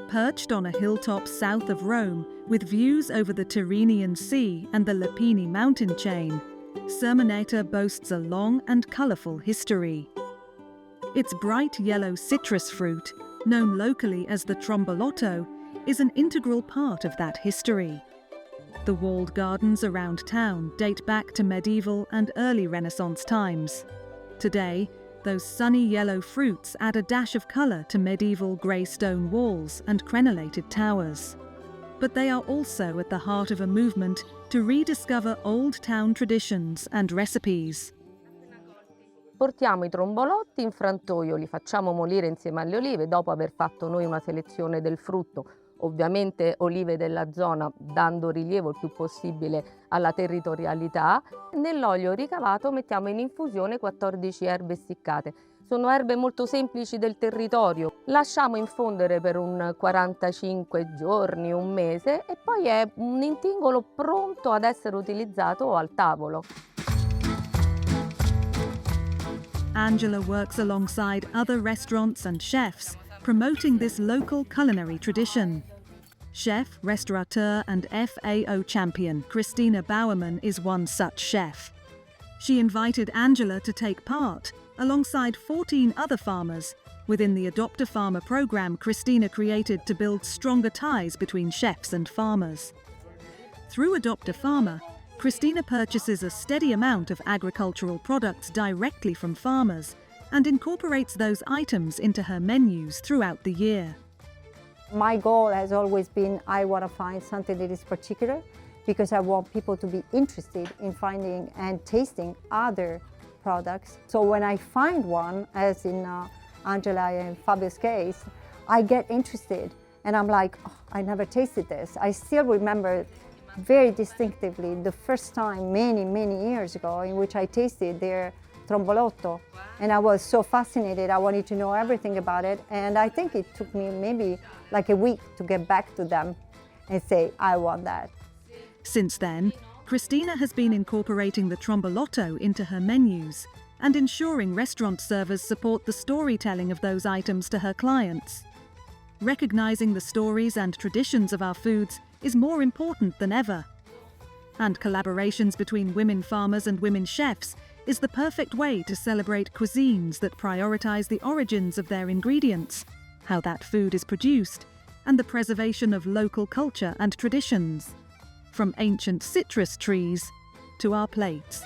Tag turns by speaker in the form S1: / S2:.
S1: Perched on a hilltop south of Rome, with views over the Tyrrhenian Sea and the Lepini mountain chain, Sermoneta boasts a long and colourful history. Its bright yellow citrus fruit, known locally as the Trombolotto, is an integral part of that history. The walled gardens around town date back to medieval and early Renaissance times. Today, those sunny yellow fruits add a dash of colour to medieval grey stone walls and crenellated towers. But they are also at the heart of a movement to rediscover old town traditions and recipes.
S2: Portiamo i trombolotti in frantoio, li facciamo molire insieme alle olive dopo aver fatto noi una selezione del frutto, ovviamente olive della zona, dando rilievo il più possibile alla territorialità. Nell'olio ricavato mettiamo in infusione 14 erbe essiccate. Sono erbe molto semplici del territorio. Lasciamo infondere per un 45 giorni, un mese e poi è un intingolo pronto ad essere utilizzato al tavolo.
S1: Angela works alongside other restaurants and chefs, promoting this local culinary tradition. Chef, restaurateur and FAO champion Cristina Bowerman is one such chef. She invited Angela to take part, alongside 14 other farmers, within the Adopt a Farmer program Cristina created to build stronger ties between chefs and farmers. Through Adopt a Farmer, Cristina purchases a steady amount of agricultural products directly from farmers and incorporates those items into her menus throughout the year.
S3: My goal has always been I want to find something that is particular because I want people to be interested in finding and tasting other products. So when I find one, as in Angela and Fabio's case, I get interested and I'm like, oh, I never tasted this. I still remember very distinctively the first time many years ago in which I tasted their Trombolotto, and I was so fascinated. I wanted to know everything about it, and I think it took me maybe like a week to get back to them and say, I want that.
S1: Since then, Cristina has been incorporating the Trombolotto into her menus and ensuring restaurant servers support the storytelling of those items to her clients. Recognizing the stories and traditions of our foods is more important than ever. And collaborations between women farmers and women chefs is the perfect way to celebrate cuisines that prioritize the origins of their ingredients, how that food is produced, and the preservation of local culture and traditions, from ancient citrus trees to our plates.